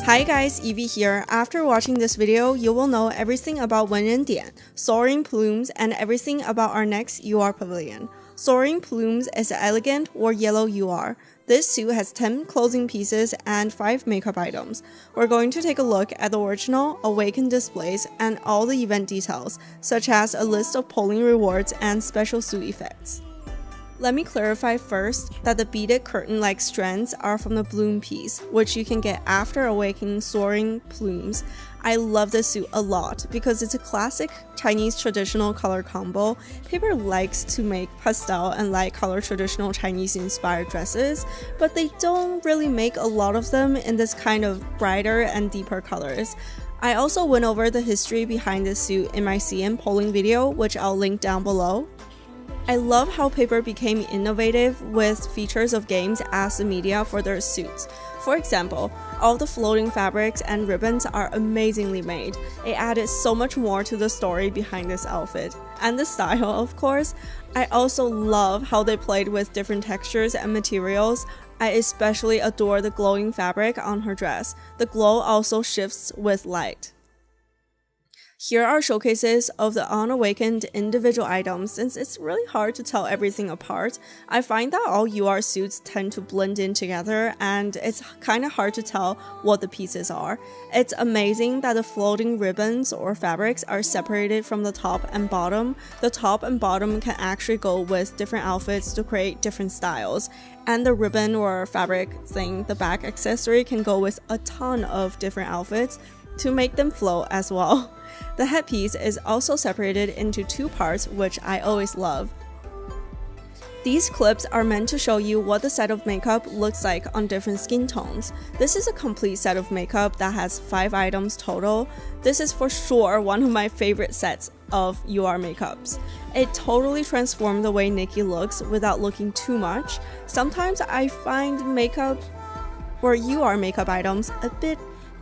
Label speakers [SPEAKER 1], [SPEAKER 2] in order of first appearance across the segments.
[SPEAKER 1] Hi guys, Evie here. After watching this video, you will know everything about Wenren soaring plumes, and everything about our next UR pavilion. Soaring plumes is an elegant or yellow UR. This suit has 10 clothing pieces and 5 makeup items. We're going to take a look at the original Awaken displays and all the event details, such as a list of polling rewards and special suit effects. Let me clarify first that the beaded curtain-like strands are from the bloom piece, which you can get after awakening soaring plumes. I love this suit a lot because it's a classic Chinese traditional color combo. Paper likes to make pastel and light color traditional Chinese inspired dresses, but they don't really make a lot of them in this kind of brighter and deeper colors. I also went over the history behind this suit in my CN polling video, which I'll link down below. I love how Paper became innovative with features of games as the media for their suits. For example, all the floating fabrics and ribbons are amazingly made. It added so much more to the story behind this outfit. And the style, of course. I also love how they played with different textures and materials. I especially adore the glowing fabric on her dress. The glow also shifts with light. Here are showcases of the unawakened individual items. Since it's really hard to tell everything apart, I find that all UR suits tend to blend in together and it's kind of hard to tell what the pieces are. It's amazing that the floating ribbons or fabrics are separated from the top and bottom. The top and bottom can actually go with different outfits to create different styles. And the ribbon or fabric thing, the back accessory, can go with a ton of different outfits to make them flow as well. The headpiece is also separated into 2 parts, which I always love. These clips are meant to show you what the set of makeup looks like on different skin tones. This is a complete set of makeup that has 5 items total. This is for sure one of my favorite sets of UR makeups. It totally transformed the way Nikki looks without looking too much. Sometimes I find makeup or UR makeup items a bit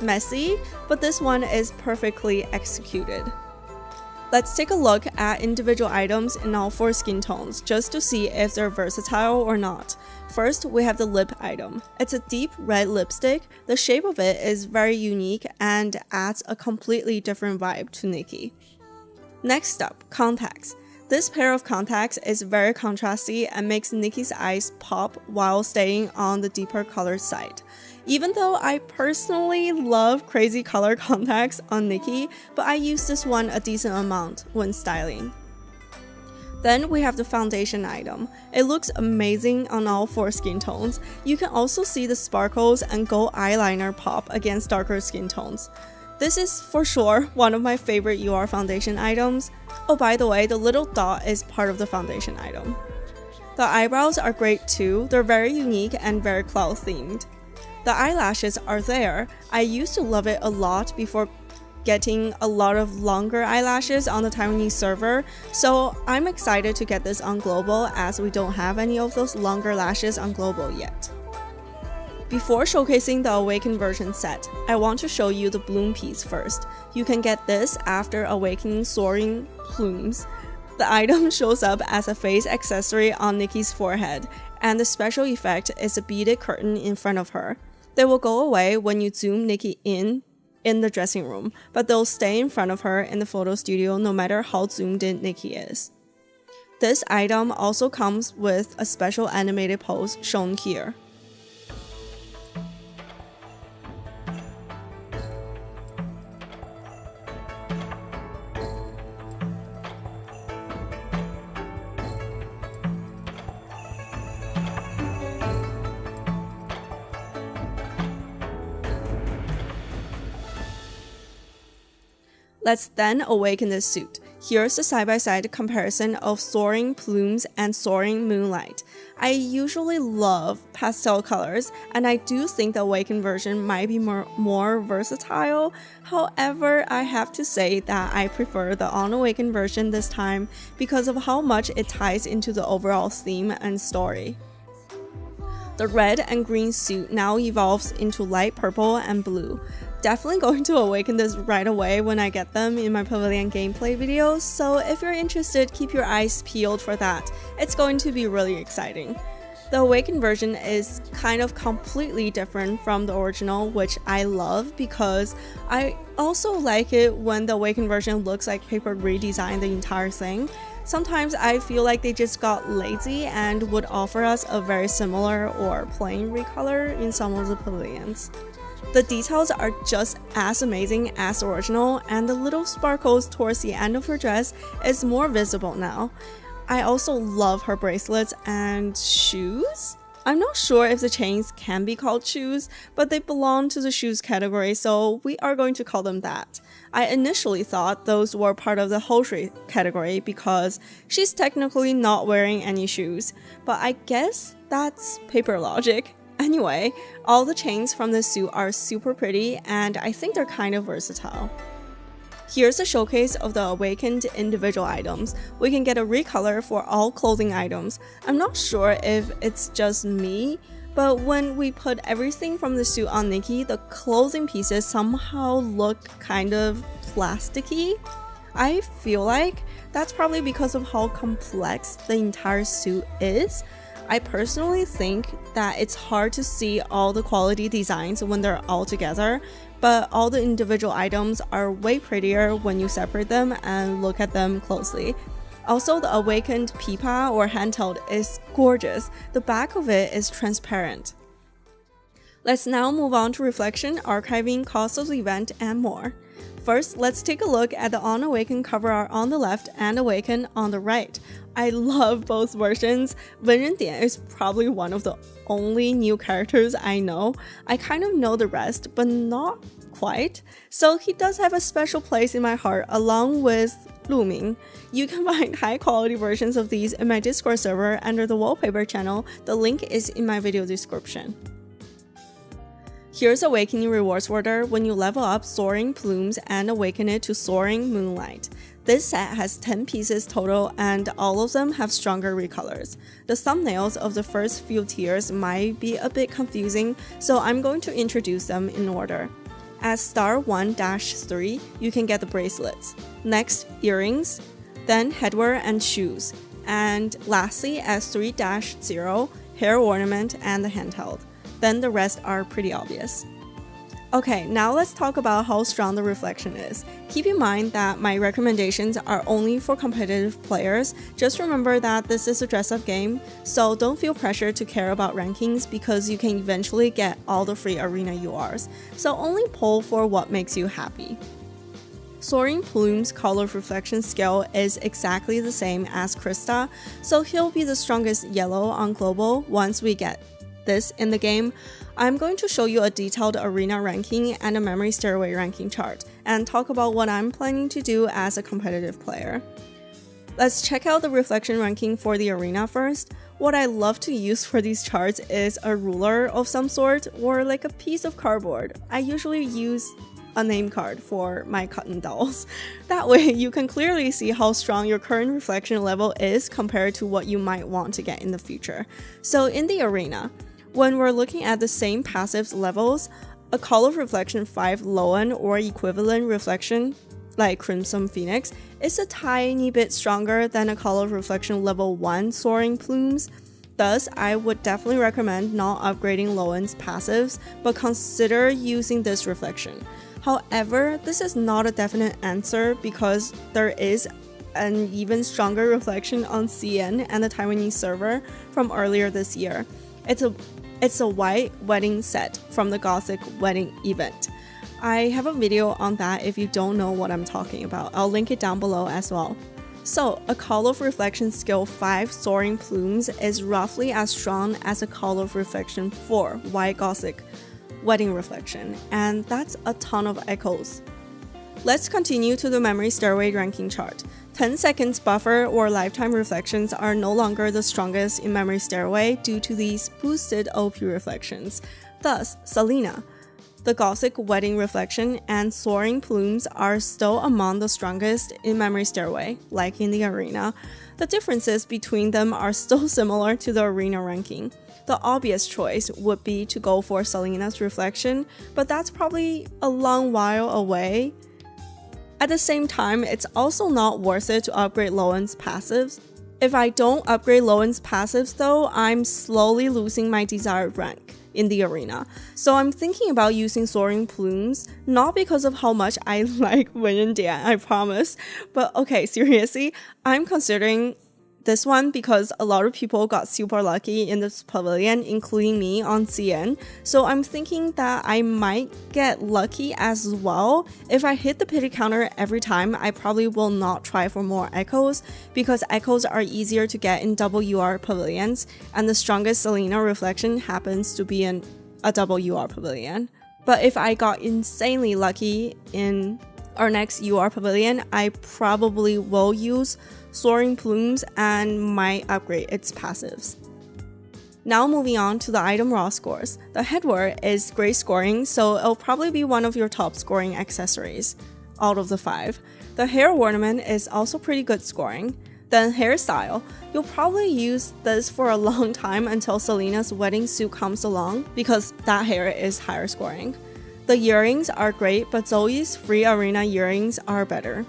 [SPEAKER 1] messy, but this one is perfectly executed. Let's take a look at individual items in all 4 skin tones just to see if they're versatile or not. First, we have the lip item. It's a deep red lipstick. The shape of it is very unique and adds a completely different vibe to Nikki. Next up, contacts. This pair of contacts is very contrasty and makes Nikki's eyes pop while staying on the deeper colored side. Even though I personally love crazy color contacts on Nikki, but I use this one a decent amount when styling. Then we have the foundation item. It looks amazing on all 4 skin tones. You can also see the sparkles and gold eyeliner pop against darker skin tones. This is for sure one of my favorite UR foundation items. Oh, by the way, the little dot is part of the foundation item. The eyebrows are great too. They're very unique and very cloud themed. The eyelashes are there. I used to love it a lot before getting a lot of longer eyelashes on the Taiwanese server, so I'm excited to get this on global as we don't have any of those longer lashes on global yet. Before showcasing the Awaken version set, I want to show you the bloom piece first. You can get this after awakening soaring plumes. The item shows up as a face accessory on Nikki's forehead, and the special effect is a beaded curtain in front of her. They will go away when you zoom Nikki in the dressing room, but they'll stay in front of her in the photo studio no matter how zoomed in Nikki is. This item also comes with a special animated pose shown here. Let's then awaken this suit. Here's a side-by-side comparison of soaring plumes and soaring moonlight. I usually love pastel colors, and I do think the Awaken version might be more versatile. However, I have to say that I prefer the Unawaken version this time because of how much it ties into the overall theme and story. The red and green suit now evolves into light purple and blue. Definitely going to awaken this right away when I get them in my pavilion gameplay videos, so if you're interested, keep your eyes peeled for that. It's going to be really exciting. The Awakened version is kind of completely different from the original, which I love because I also like it when the Awakened version looks like Paper redesigned the entire thing. Sometimes I feel like they just got lazy and would offer us a very similar or plain recolor in some of the pavilions. The details are just as amazing as the original, and the little sparkles towards the end of her dress is more visible now. I also love her bracelets and shoes. I'm not sure if the chains can be called shoes, but they belong to the shoes category, so we are going to call them that. I initially thought those were part of the hosiery category because she's technically not wearing any shoes, but I guess that's paper logic. Anyway, all the chains from this suit are super pretty, and I think they're kind of versatile. Here's a showcase of the Awakened individual items. We can get a recolor for all clothing items. I'm not sure if it's just me, but when we put everything from the suit on Nikki, the clothing pieces somehow look kind of plasticky. I feel like that's probably because of how complex the entire suit is. I personally think that it's hard to see all the quality designs when they're all together, but all the individual items are way prettier when you separate them and look at them closely. Also, the Awakened pipa or handheld is gorgeous. The back of it is transparent. Let's now move on to reflection, archiving, cost of the event, and more. First, let's take a look at the On Awaken cover art on the left and Awaken on the right. I love both versions. Wenren Dian is probably one of the only new characters I know. I kind of know the rest, but not quite. So he does have a special place in my heart along with Lu Ming. You can find high quality versions of these in my Discord server under the wallpaper channel. The link is in my video description. Here's Awakening rewards order when you level up Soaring Plumes and awaken it to Soaring Moonlight. This set has 10 pieces total and all of them have stronger recolors. The thumbnails of the first few tiers might be a bit confusing, so I'm going to introduce them in order. As Star 1-3, you can get the bracelets. Next, earrings, then headwear and shoes. And lastly, as 3-0, hair ornament and the handheld. Then the rest are pretty obvious. Okay, now let's talk about how strong the reflection is. Keep in mind that my recommendations are only for competitive players. Just remember that this is a dress-up game, so don't feel pressure to care about rankings because you can eventually get all the free arena URs. So only pull for what makes you happy. Soaring Plume's color reflection skill is exactly the same as Krista, so he'll be the strongest yellow on global once we get this in the game. I'm going to show you a detailed arena ranking and a memory stairway ranking chart, and talk about what I'm planning to do as a competitive player. Let's check out the reflection ranking for the arena first. What I love to use for these charts is a ruler of some sort or like a piece of cardboard. I usually use a name card for my cotton dolls. That way you can clearly see how strong your current reflection level is compared to what you might want to get in the future. So in the arena, when we're looking at the same passives levels, a Call of Reflection 5 Loan or equivalent reflection, like Crimson Phoenix, is a tiny bit stronger than a Call of Reflection level 1 Soaring Plumes. Thus, I would definitely recommend not upgrading Loan's passives, but consider using this reflection. However, this is not a definite answer because there is an even stronger reflection on CN and the Taiwanese server from earlier this year. It's a white wedding set from the Gothic wedding event. I have a video on that if you don't know what I'm talking about. I'll link it down below as well. So, a Call of Reflection skill 5 Soaring Plumes is roughly as strong as a Call of Reflection 4 White Gothic wedding reflection, and that's a ton of echoes. Let's continue to the memory stairway ranking chart. 10 seconds buffer or lifetime reflections are no longer the strongest in memory stairway due to these boosted OP reflections. Thus, Selena, the Gothic wedding reflection, and Soaring Plumes are still among the strongest in memory stairway, like in the arena. The differences between them are still similar to the arena ranking. The obvious choice would be to go for Selena's reflection, but that's probably a long while away. At the same time, it's also not worth it to upgrade Loan's passives. If I don't upgrade Lowen's passives though, I'm slowly losing my desired rank in the arena. So I'm thinking about using Soaring Plumes, not because of how much I like Wen Dian, I promise, but okay, seriously, I'm considering this one because a lot of people got super lucky in this pavilion, including me on CN. So I'm thinking that I might get lucky as well. If I hit the pity counter every time, I probably will not try for more echoes because echoes are easier to get in double UR pavilions, and the strongest Selena reflection happens to be in a double UR pavilion. But if I got insanely lucky in our next UR pavilion, I probably will use Soaring Plumes and might upgrade its passives. Now moving on to the item raw scores. The headwear is great scoring, so it'll probably be one of your top scoring accessories out of the 5. The hair ornament is also pretty good scoring. Then hairstyle, you'll probably use this for a long time until Selena's wedding suit comes along because that hair is higher scoring. The earrings are great, but Zoe's free arena earrings are better.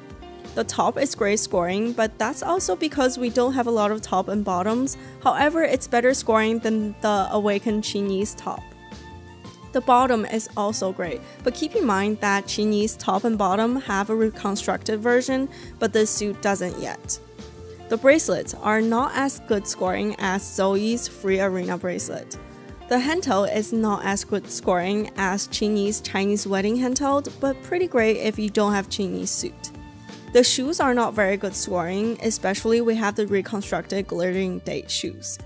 [SPEAKER 1] The top is great scoring, but that's also because we don't have a lot of top and bottoms. However, it's better scoring than the Awakened Chinese top. The bottom is also great, but keep in mind that Chinese top and bottom have a reconstructed version, but this suit doesn't yet. The bracelets are not as good scoring as Zoe's free arena bracelet. The handheld is not as good scoring as Chinese wedding handheld, but pretty great if you don't have Chinese suit. The shoes are not very good scoring, especially we have the reconstructed glittering date shoes.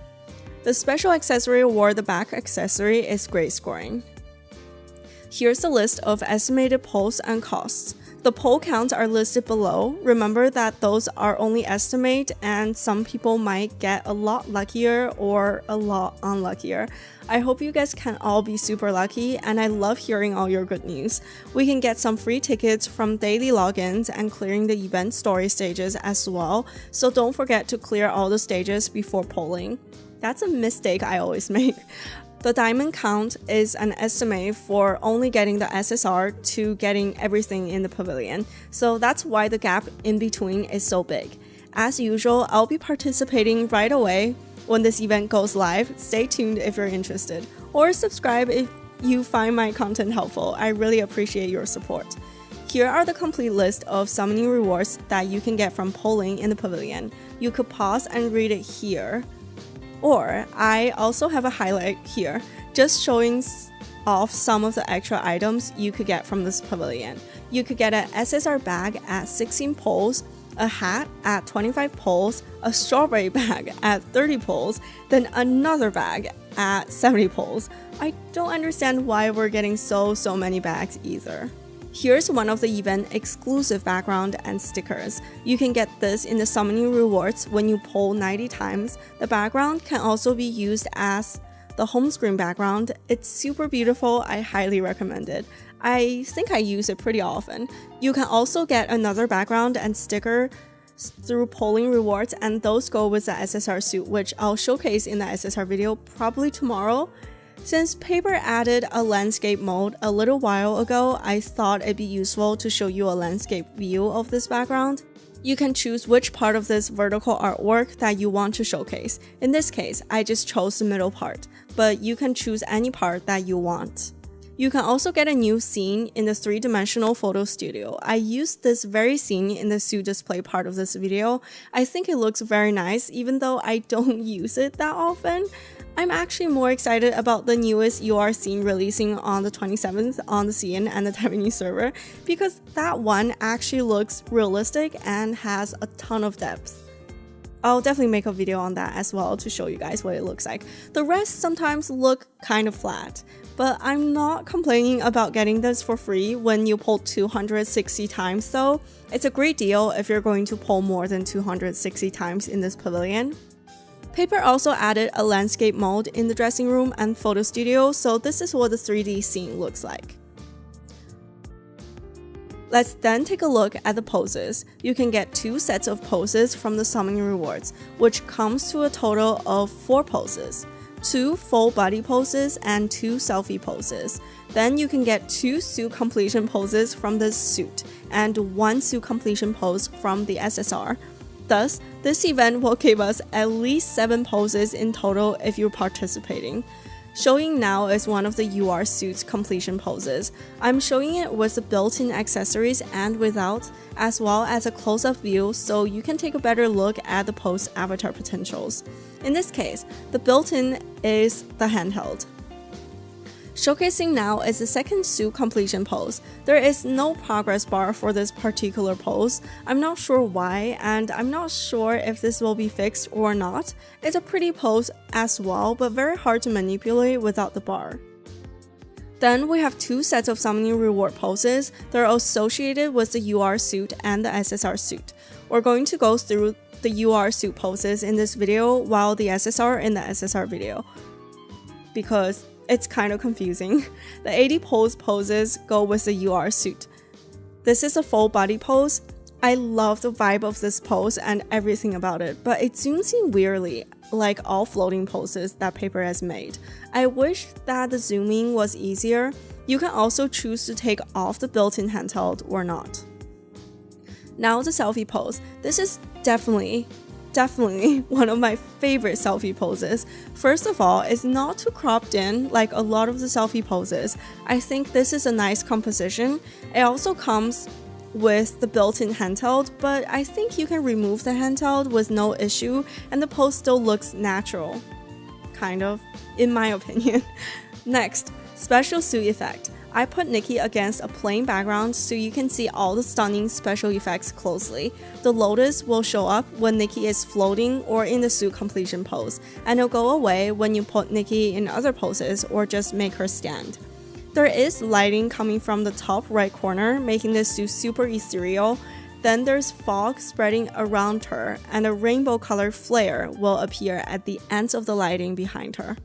[SPEAKER 1] The special accessory or the back accessory is great scoring. Here's the list of estimated polls and costs. The poll counts are listed below. Remember that those are only estimate and some people might get a lot luckier or a lot unluckier. I hope you guys can all be super lucky, and I love hearing all your good news. We can get some free tickets from daily logins and clearing the event story stages as well, so don't forget to clear all the stages before polling. That's a mistake I always make. The diamond count is an estimate for only getting the SSR to getting everything in the pavilion, so that's why the gap in between is so big. As usual, I'll be participating right away when this event goes live. Stay tuned if you're interested, or subscribe if you find my content helpful. I really appreciate your support. Here are the complete list of summoning rewards that you can get from polling in the pavilion. You could pause and read it here. Or I also have a highlight here, just showing off some of the extra items you could get from this pavilion. You could get an SSR bag at 16 polls, a hat at 25 polls, a strawberry bag at 30 polls, then another bag at 70 polls. I don't understand why we're getting so many bags either. Here's one of the event exclusive background and stickers. You can get this in the summoning rewards when you poll 90 times. The background can also be used as the home screen background. It's super beautiful, I highly recommend it. I think I use it pretty often. You can also get another background and sticker through polling rewards, and those go with the SSR suit, which I'll showcase in the SSR video probably tomorrow. Since Paper added a landscape mode a little while ago, I thought it'd be useful to show you a landscape view of this background. You can choose which part of this vertical artwork that you want to showcase. In this case, I just chose the middle part, but you can choose any part that you want. You can also get a new scene in the 3-dimensional photo studio. I used this very scene in the suit display part of this video. I think it looks very nice, even though I don't use it that often. I'm actually more excited about the newest UR scene releasing on the 27th on the CN and the Taiwanese server, because that one actually looks realistic and has a ton of depth. I'll definitely make a video on that as well to show you guys what it looks like. The rest sometimes look kind of flat, but I'm not complaining about getting this for free when you poll 260 times though. It's a great deal if you're going to poll more than 260 times in this pavilion. Paper also added a landscape mode in the dressing room and photo studio, so this is what the 3D scene looks like. Let's then take a look at the poses. You can get 2 sets of poses from the summoning rewards, which comes to a total of 4 poses. 2 full body poses and 2 selfie poses. Then you can get 2 suit completion poses from this suit and 1 suit completion pose from the SSR. Thus, This event will give us at least 7 poses in total if you're participating. Showing now is one of the UR suit's completion poses. I'm showing it with the built-in accessories and without, as well as a close-up view so you can take a better look at the pose avatar potentials. In this case, the built-in is the handheld. Showcasing now is the second suit completion pose. There is no progress bar for this particular pose. I'm not sure why, and I'm not sure if this will be fixed or not. It's a pretty pose as well, but very hard to manipulate without the bar. Then we have 2 sets of summoning reward poses that are associated with the UR suit and the SSR suit. We're going to go through the UR suit poses in this video while the SSR in the SSR video, because it's kind of confusing. The 80 poses go with the UR suit. This is a full body pose. I love the vibe of this pose and everything about it, but it zooms in weirdly, like all floating poses that Paper has made. I wish that the zooming was easier. You can also choose to take off the built-in handheld or not. Now the selfie pose. This is definitely one of my favorite selfie poses. First of all, it's not too cropped in like a lot of the selfie poses. I think this is a nice composition. It also comes with the built-in handheld, but I think you can remove the handheld with no issue and the pose still looks natural. Kind of, in my opinion. Next, special suit effect. I put Nikki against a plain background so you can see all the stunning special effects closely. The lotus will show up when Nikki is floating or in the suit completion pose, and it'll go away when you put Nikki in other poses or just make her stand. There is lighting coming from the top right corner, making this suit super ethereal. Then there's fog spreading around her, and a rainbow colored flare will appear at the ends of the lighting behind her.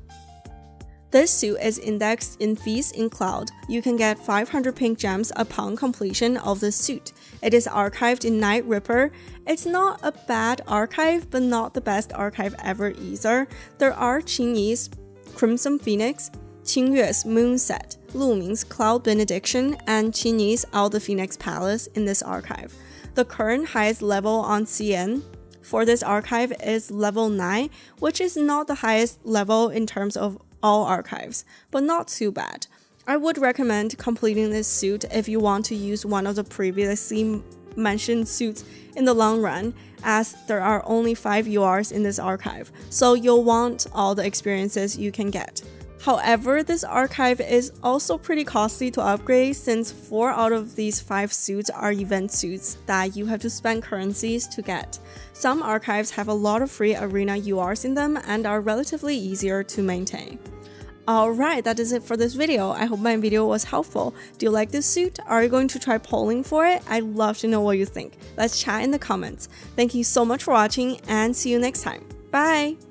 [SPEAKER 1] This suit is indexed in Feast in Cloud. You can get 500 pink gems upon completion of this suit. It is archived in Night Ripper. It's not a bad archive, but not the best archive ever either. There are Qingyi's Crimson Phoenix, Qingyue's Moonset, Luming's Cloud Benediction, and Qingyi's All the Phoenix Palace in this archive. The current highest level on CN for this archive is level 9, which is not the highest level in terms of all archives, but not too bad. I would recommend completing this suit if you want to use one of the previously mentioned suits in the long run, as there are only 5 URs in this archive, so you'll want all the experiences you can get. However, this archive is also pretty costly to upgrade since 4 out of these 5 suits are event suits that you have to spend currencies to get. Some archives have a lot of free arena URs in them and are relatively easier to maintain. Alright, that is it for this video. I hope my video was helpful. Do you like this suit? Are you going to try polling for it? I'd love to know what you think. Let's chat in the comments. Thank you so much for watching and see you next time. Bye!